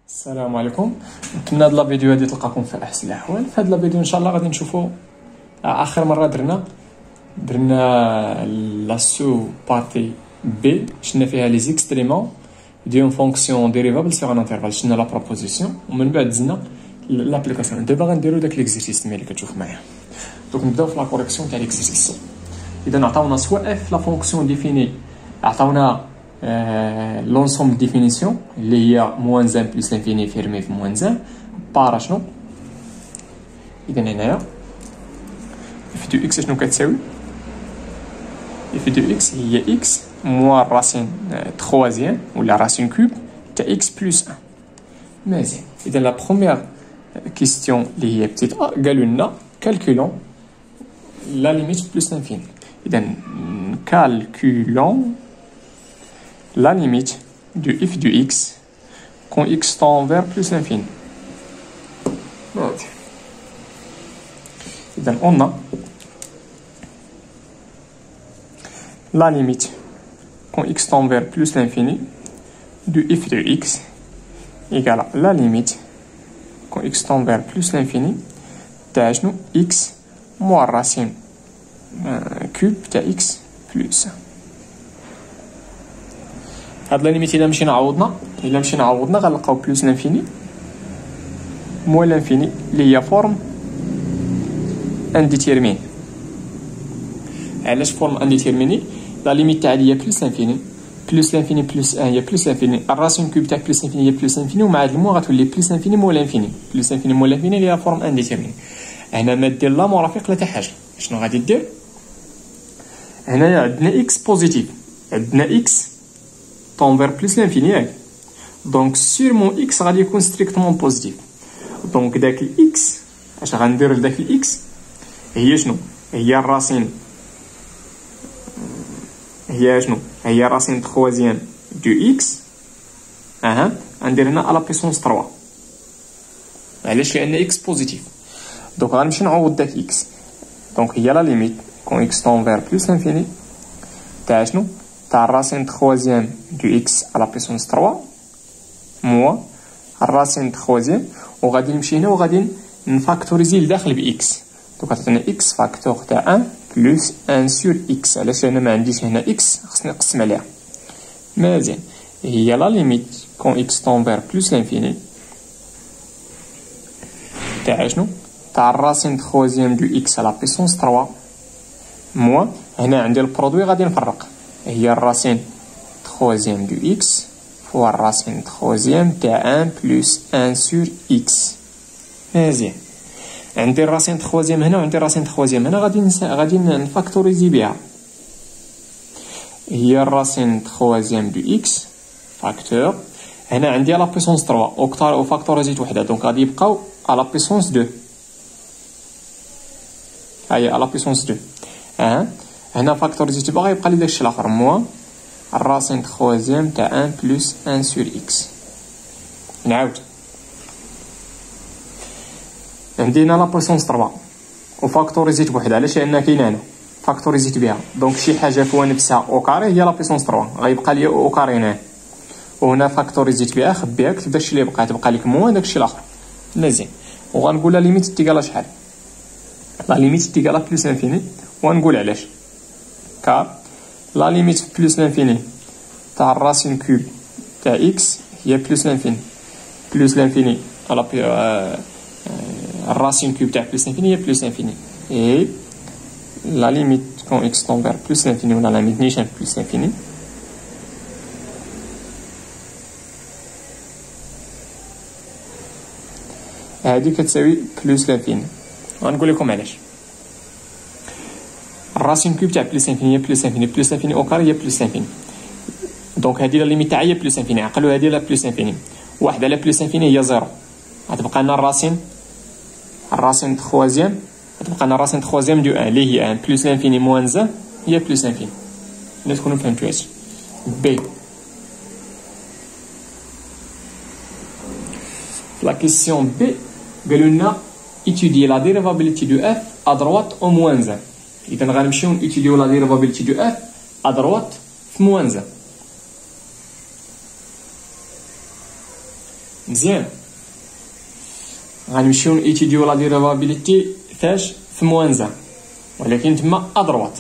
السلام عليكم. نتمنى هاد لا فيديو هادي تلقاكم في احسن الاحوال. في هاد لا فيديو ان شاء الله غادي نشوفوا اخر مره درنا لا سو بارتي بي، شفنا فيها لي زيكستريمون ديون فونكسيون ديريفابل سيغ ان انترفال، شفنا لا بروبوزيسيون ومن بعد دزنا لابليكاسيون. دابا غنديرو داك ليكزيرسيس اللي كتشوف معايا. دونك نبداو في لا كوريكسيون تاع ليكزيرسيس. اذا عطاونا سوا اف لا فونكسيون ديفيني، عطاونا لونسومبل ديفينيسيون اللي هي موان زان بلس لانفيني فيرمي في موان زان بارا شنو. اذا هنايا اف دو اكس شنو كتساوي؟ اف دو اكس هي اكس موان راسين تخوازيام ولا راسين كوب تاع اكس بلس 1. مزيان. اذا لا بروميير كيستيون اللي هي بتيت ا قالوا لنا كالكولون لا ليميت بلس لانفيني. اذا كالكولون la limite de f de x quand x tend vers plus l'infini. Donc on a la limite quand x tend vers plus l'infini de f de x égale à la limite quand x tend vers plus l'infini de x moins racine cube de x plus 1. هاد لا ليميت الا مشينا عوضنا غنلقاو بلس لانفيني مو لانفيني اللي هي فورم انديتيرمين. علاش فورم انديتيرميني؟ لا ليميت تاع هي بلس لانفيني بلس 1 هي بلس لانفيني، الراسين كوب تاع بلس لانفيني هي بلس لانفيني، ومع هاد المو غتولي بلس لانفيني مو لانفيني. بلس لانفيني مو لانفيني اللي هي فورم انديتيرميني. هنا ما دير لا مرافق لا حتى حاجه. شنو غادي دير؟ هنايا عندنا اكس بوزيتيف، عندنا اكس tend vers plus l'infini. Donc sur mon x غادي يكون strictement positif. Donc داك ال x اش غندير لداك ال x هي شنو؟ هي الراسين، هي شنو؟ هي راسين تخوازيام دو x. غندير هنا على بيسونس 3. علاش؟ لان x بوزيتيف. دونك غنمشي نعوض داك x. دونك هي لا ليميت كون x tend vers plus l'infini تاع شنو؟ تاع الراسين تخوازيام دو اكس على بيسونس 3 موا الراسين تخوازيام، وغادي نمشي هنا وغادي نفاكتوريزي لداخل باكس. دونك عطينا اكس فاكتور تاع 1 بلس 1 سور اكس. علاش؟ انا ما عنديش هنا اكس، خصني نقسم عليها. مزيان. هي لا ليميت كون اكس طون فير بلس لانفيني تاع شنو؟ تاع الراسين تخوازيام دو اكس على بيسونس 3 موا هنا عندي البرودوي غادي نفرق، هي الراسين تخوازيام دو اكس فوا الراسين تخوازيام تاع 1 بلس 1 سور اكس. مزيان. عندي الراسين تخوازيام هنا وعندي الراسين تخوازيام هنا، غادي نفاكتوريزي بها. هي الراسين تخوازيام دو اكس فاكتور، هنا عندي على بيسونس 3 وفاكتوريزيت وحده، دونك غادي يبقاو على بيسونس 2. هاهي على بيسونس 2. هنا فاكتوريزيت باغي يبقى لي داكشي الاخر موا الراسين تخوازيام تاع 1 بلس 1 سور اكس. نعاود عندي هنا لا بويسونس 3 وفاكتوريزيت بوحدها. علاش؟ لان كاينه هنا فاكتوريزيت بها، دونك شي حاجه فوا نفسها او كاري هي لا بويسونس 3، غيبقى لي او كاري هنا، وهنا فاكتوريزيت بها خبيها كتب داكشي اللي بقى، تبقى لك موا داكشي الاخر. مزيان. وغنقول لا ليميت تيكالا شحال؟ لا ليميت تيكالا بلس انفيني، ونقول علاش. كار لا ليميت بلس لانفيني تاع الراسين كوب تاع اكس هي بلس لانفيني. بلس لانفيني على الراسين كوب تاع بلس لانفيني هي بلس لانفيني. اي لا ليميت كون اكس طون فير بلس لانفيني ولا لا ليميت نيشان بلس لانفيني هادي كتساوي بلس لانفيني. غنقول لكم علاش. الراسين كوب تاع بلس انفيني هي بلس انفيني، بلس انفيني او كاري هي بلس انفيني. دونك هادي لا ليميت تاعها هي بلس انفيني، عقلوا هادي لا بلس انفيني، واحد على بلس انفيني هي زيرو. غتبقى لنا الراسين تخوازيام، غتبقى لنا الراسين تخوازيام دو 1 اللي هي 1 بلس انفيني موان زان هي بلس انفيني. لا تكونوا فهمتوا هادشي. بي لا كيسيون بي قالوا لنا étudier la dérivabilité de f à droite au moins 1. إذا غنمشيو نيتيديو لا ديريفابيلتي دو اف ادروات في موان 1. مزيان. غنمشيو نيتيديو لا ديريفابيليتي فاش في موانزا، ولكن تما ادروات.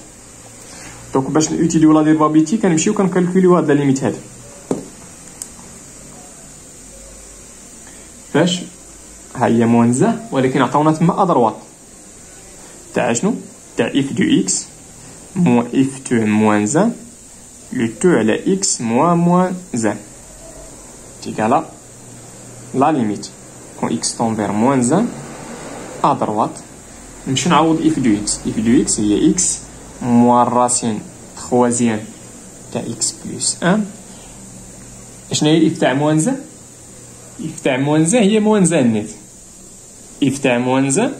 دونك باش نيتيديو لا ديريفابيليتي كنمشيو كنكالكوليو هاد لا ليميت هادي فاش ها هي موانزا، ولكن عطاونا تما ادروات تاع شنو؟ تاع اف دو اكس موان اف دو موان زان لو تو على اكس موان زان تيكالا لا ليميت كون اكس طون فير موان زان ا دروات. نمشيو نعوض اف دو اكس. اف دو اكس هي اكس موان راسين تخوازيام تاع اكس بلس 1. شنو هي الاف تاع موان زان؟ اف تاع موان زان هي موان زان نيت. اف تاع موان زان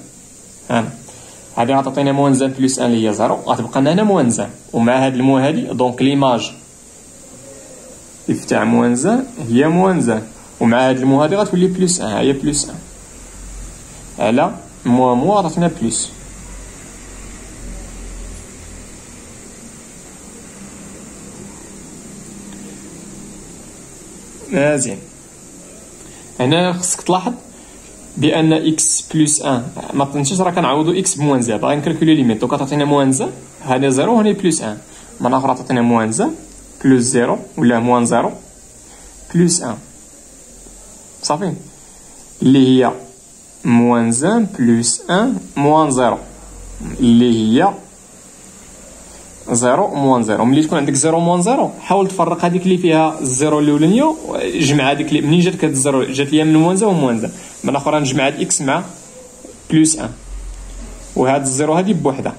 هادي غتعطينا موان زان بلس 1 اللي هي 0، غتبقى لنا هنا موان زان ومع هاد المو هادي. دونك ليماج اف تاع موان زان هي موان زان ومع هاد المو هادي غتولي بلس 1. هي بلس 1 على مو غتعطينا بلس. مزيان. هنا خصك تلاحظ بان اكس بلس 1 ما تنساش راه كنعوضو اكس بموان زان، باغي نكالكولي ليميت. دونك تعطينا موان زان هذا 0 وهنا بلس 1، من اخرى تعطينا موان زان بلس 0 ولا موان 0 بلس 1 صافي، اللي هي موان زان بلس 1 موان 0 اللي هي 0 موان 0. ملي تكون عندك 0 موان 0 حاول تفرق هذيك اللي فيها الزيرو الاولانيه، جمع هذيك اللي منين جاتك هاد الزيرو جات ليا من موان زان وموان زان، من الاخرى نجمع هاد اكس مع بلس 1 وهاد الزيرو هادي بوحده.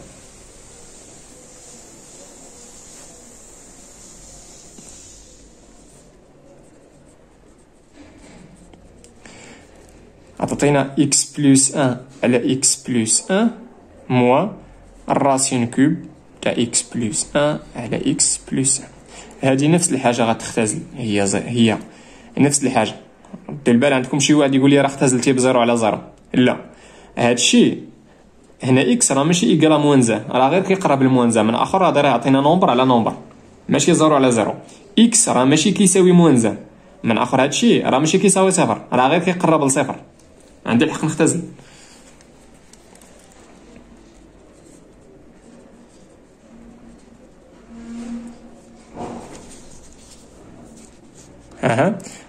عطينا اكس بلس 1 على اكس بلس 1 موان الراسين كوب تاع اكس بلس 1 على اكس بلس 1. هذه نفس الحاجه غتختزل، هي نفس الحاجه. دير البال عندكم شي واحد يقول لي راه اختزلتي بزيرو على زيرو، لا هذا الشيء هنا اكس راه ماشي ايكالا موان زان، راه غير كيقرب لموان زان. من اخر راه يعطينا نومبر على نومبر ماشي زيرو على زيرو. اكس راه ماشي كيساوي موان زان، من اخر هذا الشيء راه ماشي كيساوي صفر، راه غير كيقرب لصفر. عندي الحق نختزل.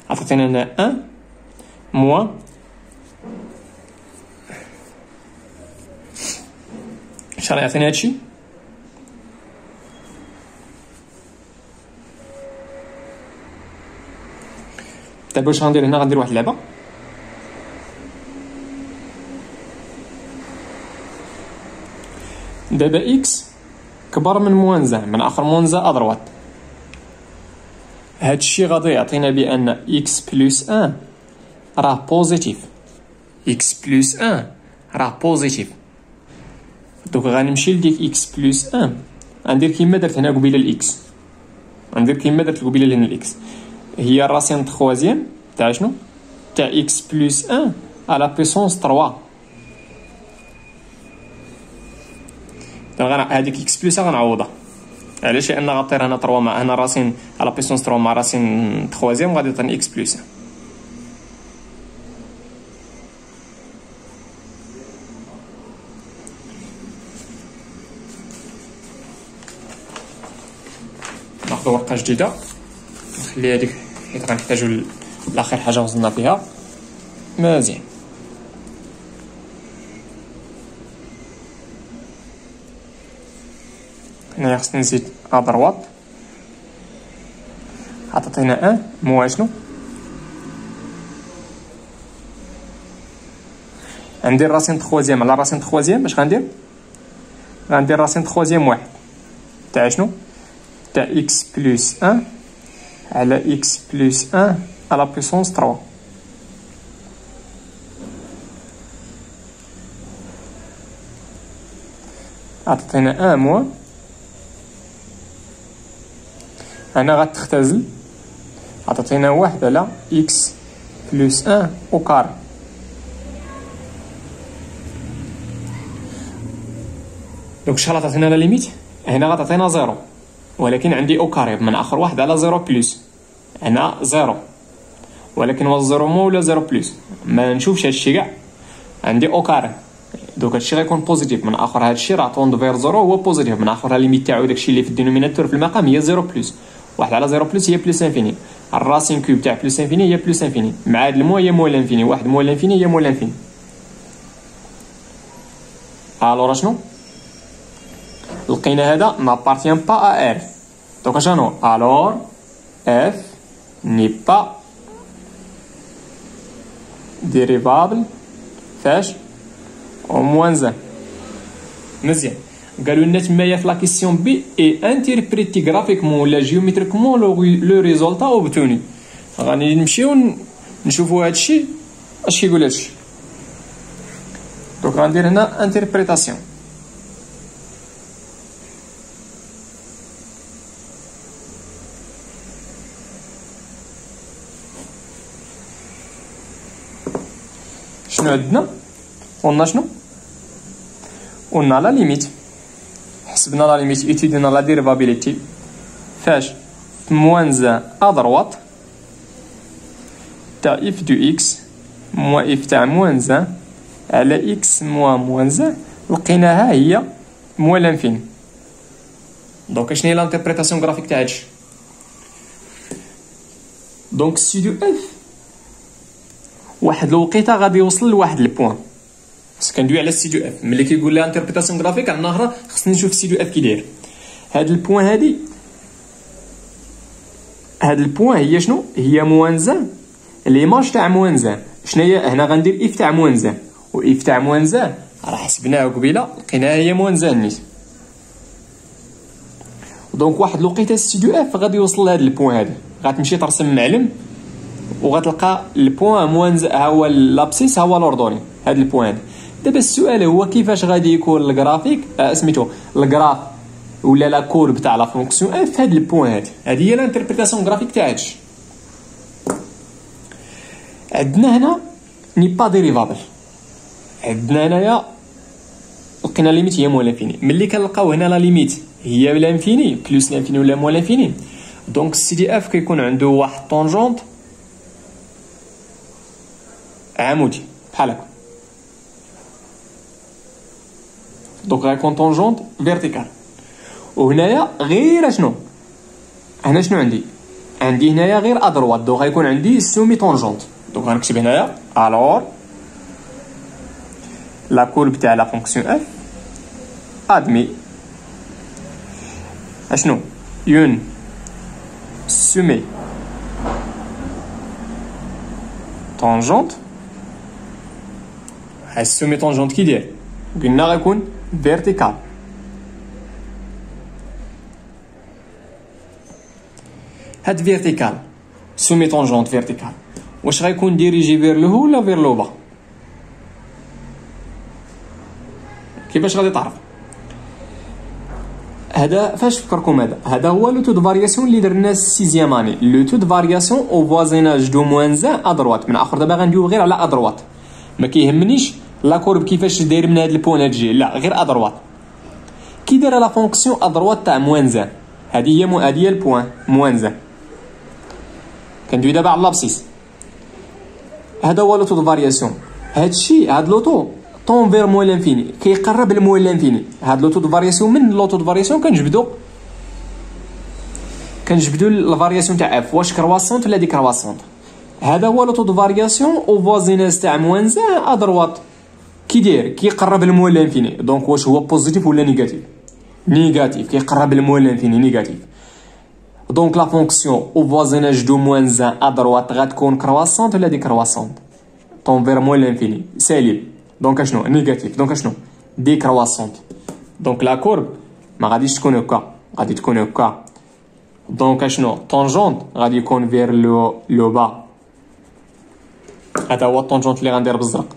عطيتينا هنا 1 موان اش راه يعطينا هادشي؟ دابا واش غندير هنا؟ غندير واحد اللعبه. دابا اكس كبر من موان زان، من اخر موان زان ادروات. هادشي غادي يعطينا بان اكس بلس 1 راه بوزيتيف. اكس بلس 1 راه بوزيتيف. دوك غنمشي لديك اكس بلس 1 غندير كيما درت هنا قبيله الاكس، غندير كيما درت قبيله هنا الاكس، هي الراسين تخوازيام تاع شنو؟ تاع اكس بلس 1 على بيسونس 3. هذيك اكس بلس 1 غنعوضها. علاش؟ لان غطير هنا 3 مع هنا راسين على بيسونس 3 مع راسين تخوازيام غادي يعطيني اكس بلس 1. ناخذ ورقه جديده نخلي هذيك حيت غنحتاجو لاخر حاجه وصلنا فيها. مزيان. هنا خصني نزيد ادروات. عطيتينا 1 مو شنو؟ غندير راسين تخوازيام على راسين تخوازيام. اش غندير؟ غندير راسين تخوازيام واحد تاع شنو؟ تاع اكس بلس 1 على اكس بلس 1 على بيسونس 3. عطيتينا 1 مو هنا غتختزل. عطيتينا 1 على اكس بلس 1 او كاري. دونك شحال عطيتينا لا ليميت؟ هنا غتعطينا 0 ولكن عندي او كاري من اخر 1 على 0 بلس هنا 0 ولكن واش 0 مو ولا 0 بلس ما نشوفش هادشي كاع. عندي او كاري دوك هادشي غيكون بوزيتيف، من اخر هادشي راه طوند فير 0 هو بوزيتيف، من اخر ليميت تاعو داكشي اللي في الدينوميناتور في المقام هي 0 بلس، 1 على 0 بلس هي بلس انفيني، الراسين كوب تاع بلس انفيني هي بلس انفيني، مع هاد المو هي مو لانفيني، 1 مو لانفيني هي مو لانفيني. الوغ شنو لقينا هذا n'appartient pas à R. Donc شنو alors f n'est pas dérivable فاش au moins 1. مزيان قالوا لنا تمايا في لا كيسيون بي اي انتربريتي غرافيكمون ولا جيومتريكمون لو ريزولتا اوبتوني. غادي نمشيو نشوفوا هادشي اش كيقول هادشي. دونك غندير هنا انتربريتاسيون. شنو عندنا؟ قلنا شنو؟ قلنا لا ليميت، حسبنا لا ليميت ايتيدينا لا ديريفابيليتي فاش موان 1 ادروات تاع اف دو اكس موا اف تاع موان 1 على اكس موان 1 لقيناها هي موا لانفيني. دونك شنو هي لانتربريتاسيون غرافيك تاع هادشي؟ دونك سي دو اف واحد الوقيته غادي يوصل لواحد البوان، بس كندوي على السي دو اف. ملي كيقول لي انتربريتاسيون غرافيك عندنا اخرى خصني نشوف السي دو اف كي داير. هاد البوان هاد البوان هي شنو؟ هي موان ليماج تاع موان. شنو هي هنا؟ غندير اف تاع موان و اف تاع موان راه حسبناها قبيله لقيناها هي موان نيت. دونك واحد الوقيته السي دو اف غادي يوصل لهاد البوان هذا، غتمشي ترسم معلم وغتلقى البوان موان ها هو لابسيس ها هو لوردوني هاد البوان هذا. دابا السؤال هو كيفاش غادي يكون الجرافيك سميتو الجراف ولا لا كورب تاع لا فونكسيون اف هاد البوان هادي. هادي هي الانتربريتاسيون غرافيك تاع هادشي. عندنا هنا ني با ديريفابل، عندنا هنايا لقينا ليميت هي مو لانفيني. ملي كنلقاو هنا لا ليميت هي لانفيني بلس لانفيني ولا مو لانفيني، دونك السي دي اف كيكون عنده واحد طونجونت عمودي بحال هكا. دونك غيكون طونجونت فيرتيكال. وهنايا غير شنو؟ هنا شنو عندي هنايا غير ادروات، دونك غيكون عندي سومي طونجونت. دونك غنكتب هنايا الور لا كورب تاع لا فونكسيون اف ادمي اشنو اون سومي طونجونت. هاد السومي طونجونت كي داير؟ قلنا غيكون فيرتيكال. هاد فيرتيكال سومي طونجونت فيرتيكال واش غيكون ديريجي فير لو هو ولا فير لو با؟ كيفاش غادي تعرف؟ هذا فاش فكركم هذا هو لو تو دو فارياسيون اللي درنا السيزيام اني، لو تو دو فارياسيون او فوازيناج دو موان 1 ادروات. من اخر دابا غندويو غير على ادروات، ما كيهمنيش لا كورب كيفاش داير من هاد البوان هادجي، لا غير ادروات. كي دايره لا فونكسيون ادروات تاع موان 1 هادي هي البوان موان 1. كندوي دابا على لابسيس. هذا هو لوطو دو فارياسيون. هادشي هاد لوطو طون فير موان لانفيني كيقرب لموان لانفيني. هاد لوطو دو فارياسيون من لوطو دو فارياسيون كنجبدو الفارياسيون تاع اف واش كرواسونت ولا ديكرواسونت. هذا هو لوطو دو فارياسيون او فوازيناج تاع موان 1 ادروات كي داير كيقرب لموان لانفيني. دونك واش هو بوزيتيف ولا نيجاتيف؟ نيجاتيف. كيقرب لموان لانفيني نيجاتيف. دونك لا فونكسيون او فوازيناج دو موان 1 ادروات غتكون كرواسونت ولا ديكرواسونت؟ طون فير موان لانفيني سالب. دونك اشنو نيجاتيف. دونك اشنو ديكرواسونت. دونك لا كورب ما غاديش تكون هكا، غادي تكون هكا. دونك اشنو طونجونت غادي يكون فير لو با. هذا هو الطونجونت اللي غندير بالزرق.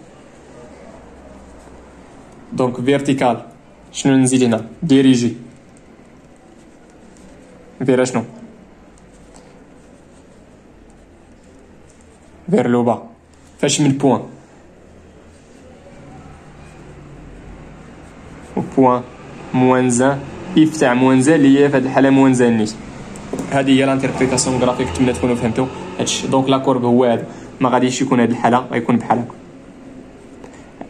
دونك فيرتيكال شنو نزيد هنا؟ ديريجي فير شنو؟ فير لو با. فاش من بوان و بوان موان 1 اف تاع موان 1 اللي هي في هاد الحاله موان 1 نيت. هذه هي لانتربريتاسيون غرافيك. نتمنى تكونوا فهمتوا. هادشي. دونك لا كورب هو هذا، ما غاديش يكون هاد الحاله، غيكون بحال هكا.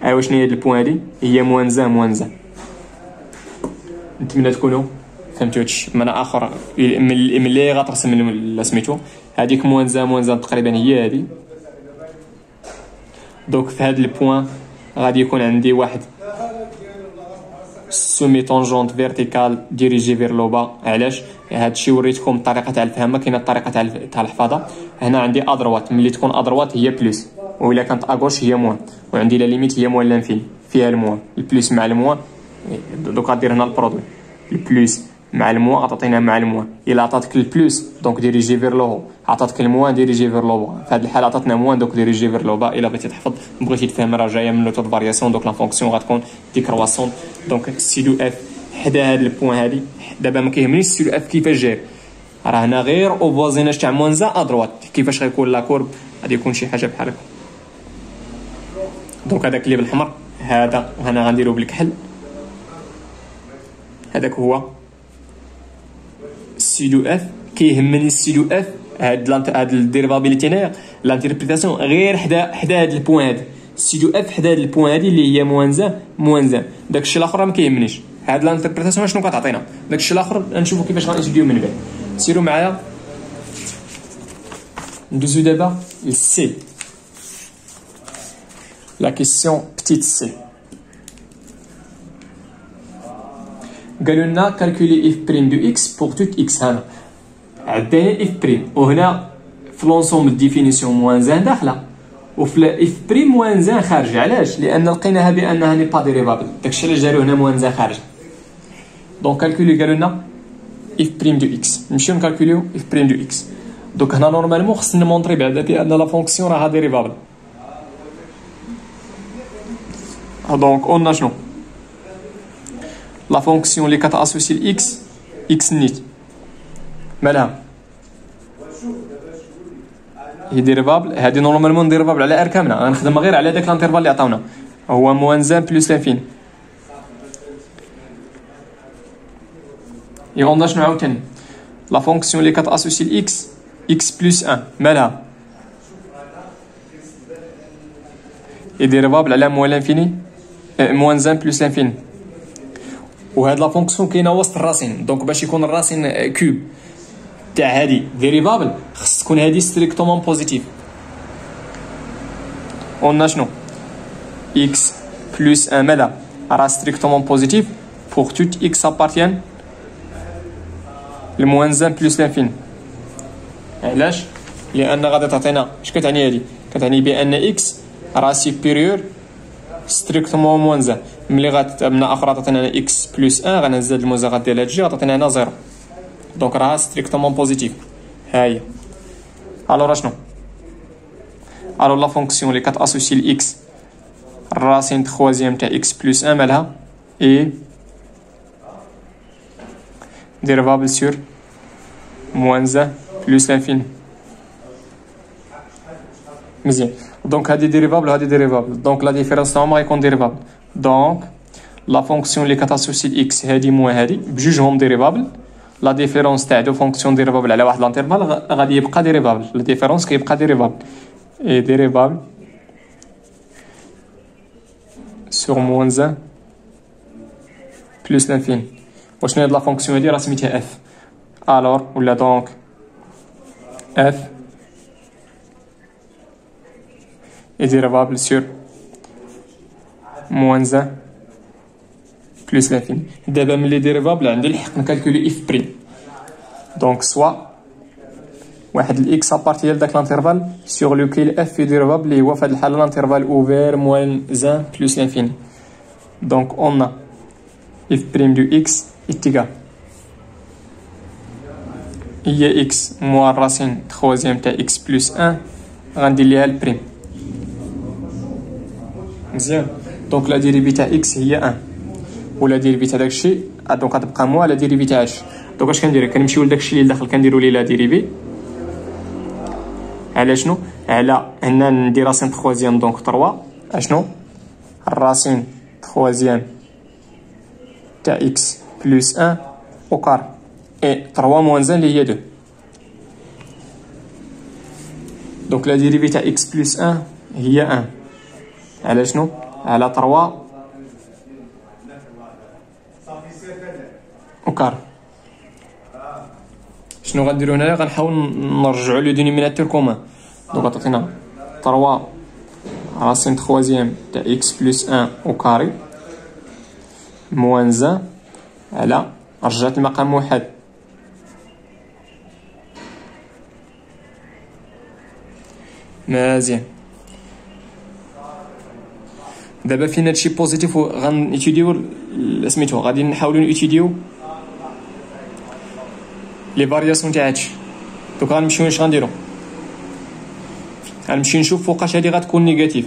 ايوا شنو هي هاد البوان هادي؟ هي موان 1. نتمنى تكونوا فهمتوا هادشي. بمعنى اخر ملي غترسم سميتو هذيك موان تقريبا هي هادي. دونك في هاد البوان غادي يكون عندي واحد سومي طونجونت فيرتيكال ديريجي فير لو با. علاش؟ هادشي وريتكم الطريقه تاع الفهم، ما كاينه الطريقه تاع الحفاظه. هنا عندي ادروات، ملي تكون ادروات هي بلس، وإلا كانت اغوش هي موان، وعندي لا ليميت هي موان لانفين فيها الموان. البلس مع الموان، دوك غادير هنا البرودوي البلس مع الموان غتعطينا مع الموان. الا عطاتك البلس دونك ديريجي فير لو، عطاتك الموان ديريجي فير لو با. في هذه الحاله عطاتنا موان دونك ديريجي فير لو با. الا بغيتي تحفظ بغيتي تفهم راه جايه من لو طود فارياسيون، دونك لا فونكسيون غتكون ديكرواسون. دونك سي دو اف حدا هاد البوان هادي. دابا ما كيهمنيش سي دو اف كيفاش جاي، راه هنا غير اوفوازيناج تاع موان زا ادروات. كيفاش غيكون لا كورب؟ غادي يكون شي حاجه بحال هكا. دونك هذاك اللي بالحمر هذا، وهنا غنديرو بالكحل، هذاك هو سي دو اف. كيهمني السي دو اف هاد الديريفابيليتي هنايا لانتربريتاسيون غير حدا هاد البوان هادي. سي دو اف حدا هاد البوان هادي اللي هي موان زان. داكشي الاخر ما كيهمنيش. هاد لانتربريتاسيون شنو كتعطينا؟ داكشي الاخر نشوفو كيفاش غنستديو من بعد. سيروا معايا ندوزو دابا للسي. لا كيسيون بتيت سي. قالوا لنا كالكولي اف بريم دو اكس بور توت اكس. هنا عندنا اف بريم، وهنا في لونسومبل ديفينيسيون موان زان داخله، وفي اف بريم موان زان خارجه. علاش؟ لان لقيناها بانها ني با ديريفابل. داكشي علاش داروا هنا موان زان خارجه. دونك كالكولي قالوا لنا اف بريم دو اكس، نمشيو نكالكوليو اف بريم دو اكس. دونك هنا نورمالمون خصنا نمونطري بعدا بان لا فونكسيون راها ديريفابل. دونك قلنا شنو؟ لا فونكسيون اللي كتاسوسي الاكس اكس نيت مالها هي ديريفابل. هادي نورمالمون ديريفابل على ار كامله، غنخدم غير على داك الانترفال اللي عطاونا هو موان زان بلس لانفين. قلنا شنو عاوتاني؟ لا فونكسيون اللي كتاسوسي الاكس اكس بلس 1 مالها هي ديريفابل على موان لانفيني موان زان بلس لانفيني. وهاد لا فونكسيون كاينه وسط الراسين. دونك باش يكون الراسين كوب تاع هادي ديريفابل خص تكون هادي ستريكتومون بوزيتيف. قلنا شنو؟ اكس بلس 1 ماذا؟ راه ستريكتومون بوزيتيف بور توت اكس ابارتيان لموان زان بلس لانفين. علاش؟ لان غادي تعطينا اش كتعني هادي؟ كتعني بان اكس راه سوبيريور ستريكتومون موان زان. ملي غتبنا اخرى تعطينا اكس بلس 1 غنزاد الموان غدير هاد الجي غتعطينا هنا 0. دونك راه ستريكتومون بوزيتيف. ها هي. الوغ شنو؟ الوغ لا فونكسيون اللي كتاسوسي الاكس الراسين تخوازيام تاع اكس بلس 1 مالها اي ديريفابل سور موان زان بلس لانفيني. مزيان. دونك هادي ديريفابل وهادي ديريفابل، دونك لا ديفيرونس تاعهم غيكون ديريفابل. دونك لا فونكسيون اللي كتاسوسي الاكس هادي موان هادي بجوجهم ديريفابل. لا ديفيرونس تاع دو فونكسيون ديريفابل على واحد لانترفال غادي يبقى ديريفابل. لا ديفيرونس كيبقى ديريفابل اي ديريفابل سور موان زان بلس لانفيني. وشنو هاد لا فونكسيون هادي؟ راه سميتها اف. الوغ ولا دونك اف est dérivable sur moins 1 plus l'infini. دابا ملي ديريفابل عندي الحق نكالكولي اف بريم. دونك سوا واحد الاكس ابارتي لداك لانترفال سور لوكيل اف ديريفابل اللي هو في هاد الحاله لانترفال اوفير موان 1 بلس l'infini. دونك اون اف بريم دو اكس اتيكال هي اكس موان الراسين تخوازيام تاع اكس بلس 1 غندير ليها البريم. مزيان. دونك لا ديريفي تاع اكس هي 1 ولا ديريفي تاع داكشي دونك غتبقى موا لا ديريفي تاع اش. دونك اش كندير؟ كنمشيو لداكشي اللي داخل كنديرو ليه لا ديريفي على شنو؟ على هنا ندير راسين تخوازيام دونك 3 اشنو الراسين تخوازيام تاع اكس بلس 1 او كار اي 3 موان زان اللي هي 2. دونك لا ديريفي تاع اكس بلس 1 هي 1 على شنو؟ على 3 وكار. شنو غنديرو هنايا؟ غنحاول نرجعو لو دينوميناتور كومان. دونك عطينا 3 راسين تخوازيام تاع اكس بلس 1 وكاري موان 1 على رجعت المقام واحد مزيان. دابا فين هادشي بوزيتيف غنيتيديو سميتو غادي نحاولو نيتيديو لي فارياسيون تاع هادشي. دوك غنمشيو اش غنديرو؟ غنمشي نشوف فوقاش هادي غتكون نيجاتيف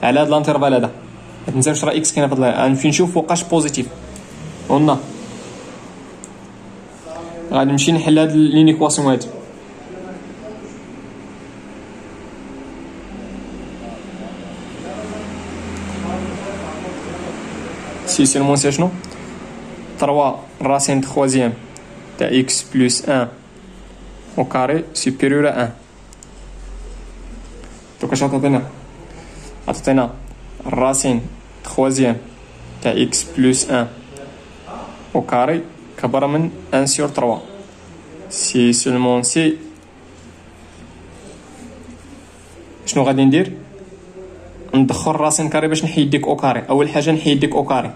على هاد الانترفال هذا. ما تنساوش راه اكس كاينه في الظهير. غنمشي نشوف فوقاش بوزيتيف قلنا غادي نمشي نحل هاد لينيكواسيون هادي. سي سيرمون سي شنو 3 راسين تخوازيام تاع اكس بلس 1 au carré supérieur à 1. Donc اش عطينا الراسين troisième تاع x plus 1 au carré كبر من 1 sur 3. Si seulement si شنو غادي ندير؟ ندخل راسين كاري باش نحيد ديك او كاري. اول حاجه نحيد ديك او كاري،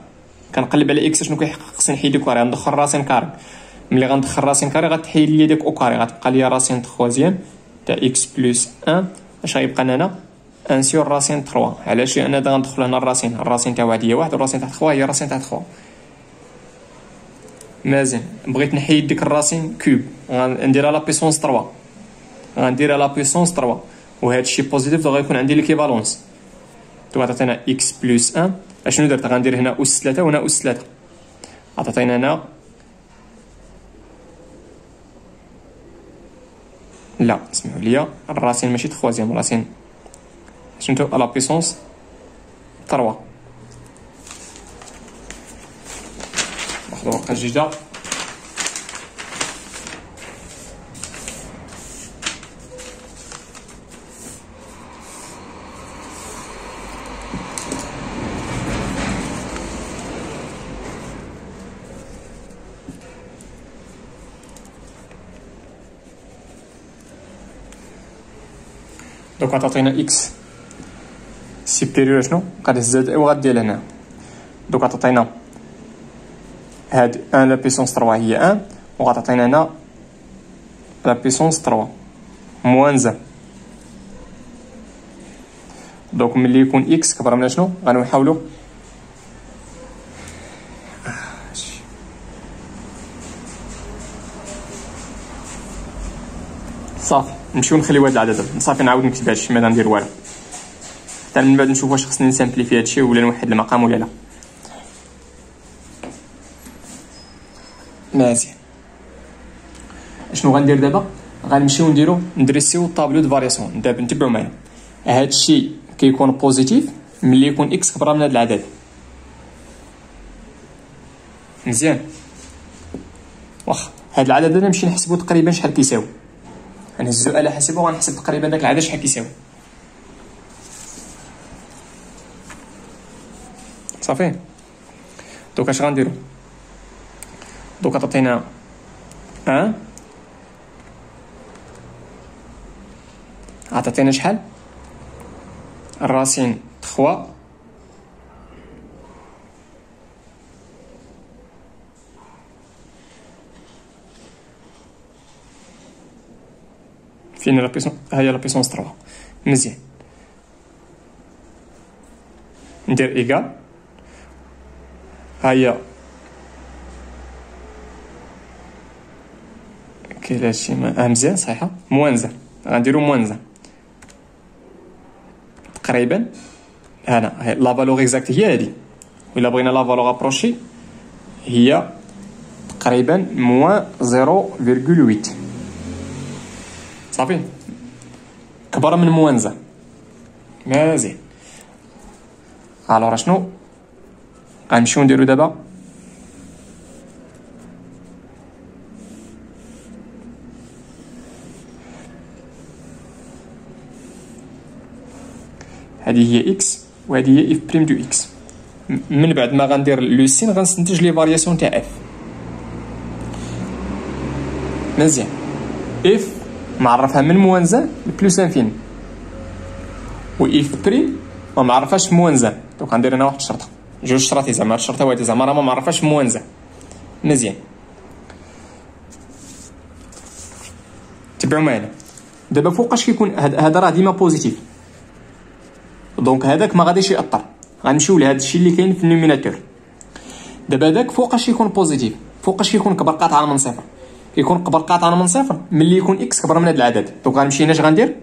كنقلب على اكس شنو كيحقق، خصني نحيد ديك كاري. ندخل راسين كاري، ملي غندخل راسين كاري غتحيد لي ديك او كاري، غتبقى لي راسين تخوازيام تاع اكس بلس 1. اش غيبقى لنا 1 سور راسين 3. علاش؟ لان دا غندخل هنا الراسين تاع واحد هي واحد والراسين تاع 3 هي راسين تاع 3. مازال بغيت نحيد ديك الراسين كوب، غنديرها لا بيسونس 3، غنديرها لا بيسونس 3 وهذا الشيء بوزيتيف غيكون عندي ليكيفالونس. تو عطينا اكس بلس 1. اشنو درت؟ غندير هنا اس 3 وهنا اس 3. عطينا هنا لا اسمعوا لي، الراسين ماشي تخوازيام، الراسين شنو لا بيسونس 3. واحد ورقه جديده. دوك غتعطينا اكس سيبيريور شنو غادي تزاد وغادير هنا. دوك غتعطينا هاد 1 لا بيسونس 3 هي 1 وغتعطينا هنا لا بيسونس 3 موان 1. دوك ملي يكون اكس كبر من شنو غنحاولوا صافي نمشيو نخليو هاد العدد صافي. نعاود نكتب هادشي ما ندير والو حتى من بعد نشوف واش خصني نسامبليفي هادشي ولا نوحد المقام ولا لا. مزيان شنو غندير دابا؟ غنمشيو ندريسيو الطابلو دو فارياسيون. دابا نتبعوا معايا، هادشي كيكون بوزيتيف ملي يكون اكس كبر من هاد العدد. مزيان واخا هاد العدد هذا نمشي نحسبو تقريبا شحال كيساوي. غنهزو على حاسبه وغنحسب تقريبا داك العدد شحال كيساوي. صافي دوك اش غنديرو؟ دوك عطينا 1 عطينا شحال الراسين 3 فين لا بيسون؟ هي لا بيسونس 3. مزيان ندير ايكال هيا كاين هادشي مزيان صحيحه موانزه. غنديرو موانزه تقريبا هنا لا فالور اكزاكت هي هادي، ولا بغينا لا فالور ابروشي هي تقريبا موان 0.8. صافي كبر من موانزه. مزيان الوغ شنو غنمشيو نديرو دابا؟ هذه هي اكس وهذه هي اف بريم دو اكس. من بعد ما غندير لو سين غنستنتج لي فارياسيون تاع اف. مزيان. اف معرفها من موانزه لبلوس انفيني، و اف بريم ما معرفاش موانزه. دونك غندير هنا واحد الشرطه، جوج شراطي زعما الشرطه واحده زعما راه ما معرفاش موانزه. مزيان تبعوا معايا. دابا فوقاش كيكون هذا راه ديما بوزيتيف، دونك هذاك ما غاديش ياثر. غنمشيو لهذا الشيء اللي كاين في النوميناتور. دابا هذاك فوقاش يكون بوزيتيف، فوقاش يكون كبر قاطعه من صفر. كيكون كبر قاطعه من صفر ملي يكون اكس كبر من هذا العدد. دونك غنمشي هنا اش غندير،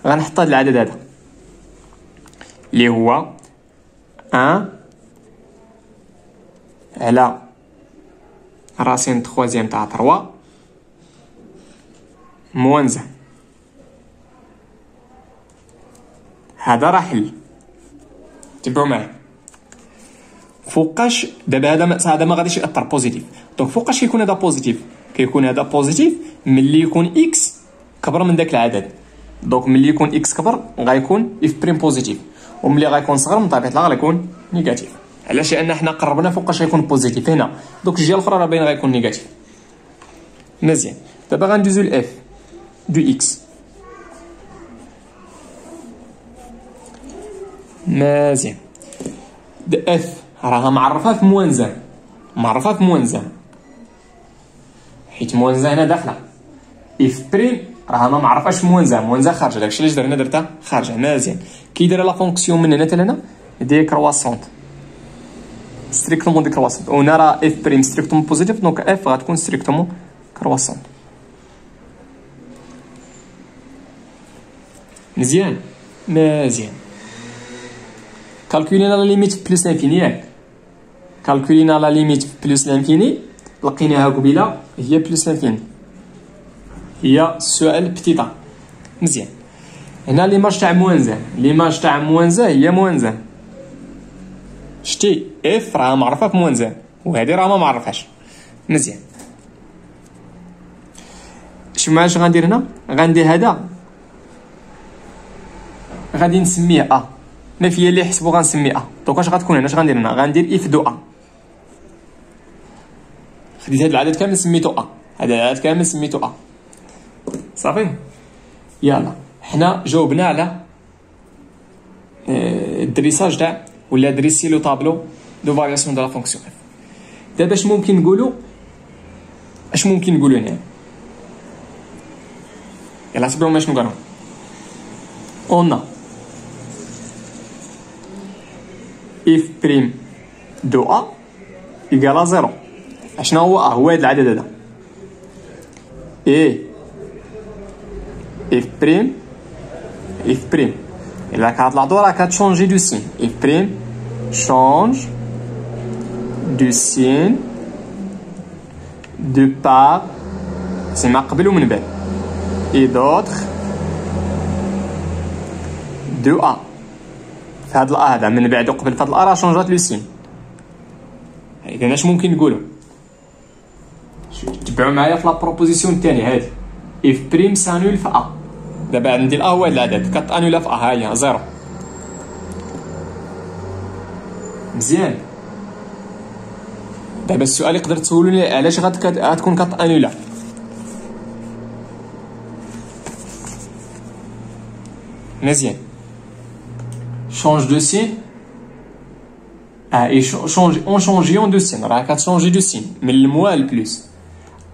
غنحط هذا العدد هذا اللي هو 1 على راسين تخوازيام تاع 3 موان زه. هذا راه حل. تبعوا معايا. فوقاش دابا هذا ما غاديش ياثر بوزيتيف. دونك فوقاش كيكون هذا بوزيتيف، كيكون هذا بوزيتيف ملي يكون اكس كبر من داك العدد. دونك ملي يكون اكس كبر غيكون اف بريم بوزيتيف، وملي غيكون صغر من طبيعه الحال غيكون نيجاتيف. علاش؟ لان حنا قربنا فوقاش غيكون بوزيتيف هنا، دونك الجهه الاخرى راه باين غيكون نيجاتيف. مزيان. دابا غندوزو لاف دو اكس. مزيان. اف راها معرفه في موانزه، معرفه في موانزه حيت موانزه هنا داخله. اف بريم راها ما معرفاش موانزه، موانزه خارجه، داكشي علاش درنا درتها خارجه. مزيان. كي دايره لا فونكسيون من هنا حتى لهنا ديكرواسونت، ستريكتومون ديكرواسونت. وهنا راه اف بريم ستريكتومون بوزيتيف، دونك اف غتكون ستريكتومون كرواسونت. مزيان. مزيان. كالكولينا لا ليميت بلس لانفيني ياك. كالكولينا لا ليميت بلس لانفيني، لقيناها قبيله هي بلس لانفيني، هي السؤال بتيطا. مزيان. هنا ليماج تاع موانزه، ليماج تاع موانزه هي موانزه. شتي اف راه معرفه في موانزه وهذه راه ما معرفاش. مزيان. اش غندير هنا؟ غندير هذا غادي نسميه ا، ما فيا اللي يحسبو غنسميه ا. دونك اش غتكون هنا؟ اش غندير هنا؟ غندير اف دو ا. خديت هذا العدد كامل سميتو ا، هذا العدد كامل سميتو ا. صافي. يلا حنا جاوبنا على الدريساج تاع ولا دريسي لو طابلو دو فارياسيون دو لا فونكسيون اف. دابا اش ممكن نقولوا؟ اش ممكن نقولوا هنا؟ يلا تبعوا ما شنو قالوا. اون اف بريم دو ا يقال زيرو. اشنا هو ا؟ هو هذا العدد هذا. اي اف بريم الا كتطلع دو راه كتشونجي دو سين. اف بريم شونج دو سين دو بار سما قبل ومن بعد اي دوطخ دو ا. فهاد الأ هذا من بعد وقبل فهاد الأ راه شونجات لو سين. إذا اش ممكن نقولو؟ تبعوا معايا في لا بروبوزيسيون الثانية هادي. اف بريم سانول في ا. دابا عندي الأ هو هاد العدد كتانولا في ا، ها هي زيرو. مزيان. دابا السؤال يقدر تسولوني علاش غتكون كتانولا. مزيان. change de signe et change en changeant de signe راه كتشونجي دو سين من الموا للبلوس.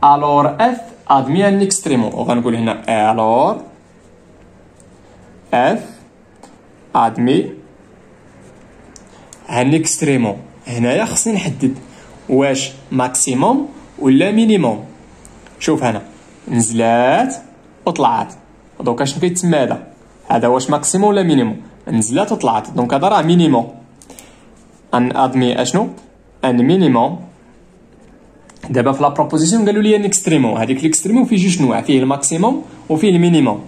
alors f admet un extrêmement وغنقول هنا alors f admet un extrêmement. هنايا خصني نحدد واش ماكسيموم ولا مينيموم. شوف هنا نزلات وطلعات، دونك اش كيتسمى هذا واش ماكسيموم ولا مينيموم؟ نزلات وطلعت، دونك هذا راه مينيموم. ان ادمي اشنو؟ ان مينيموم. دابا في لا بروبوزيسيون قالوا لي ان اكستريموم، هذيك الاكستريموم فيه جوج نواع، فيه الماكسيموم وفيه المينيموم.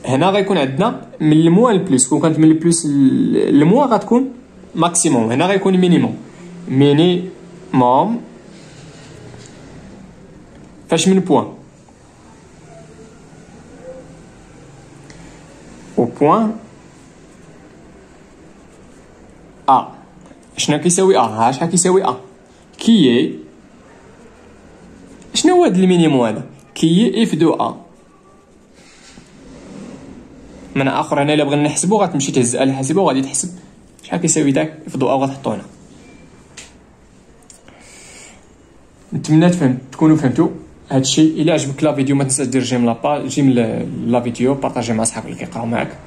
هنا غيكون عندنا من الموا للبلوس، كون كانت من البلوس للموا غتكون ماكسيموم، هنا غيكون مينيموم. مينيموم فاش من بوان و بوان ا. شنو كيساوي ا؟ ها شحال كيساوي ا؟ كي شنو هو هاد المينيموم هذا؟ كي اف دو ا. من اخر هنا الا بغينا نحسبو غتمشي تهز على الحاسبه وغادي تحسب شحال كيساوي داك اف دو ا وغتحطو هنا. نتمنى تكونوا فهمتوا هادشي. الا عجبك لا فيديو ما تنساش دير جيم لا فيديو، بارطاجي مع صحابك اللي كيقراو معاك،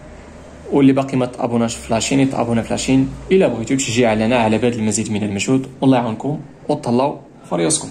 واللي باقي ما تابوناش في لاشين يتابونا في لاشين. الا بغيتو تشجيع لنا على بذل المزيد من المجهود، والله يعاونكم وتهلاو فرياسكم.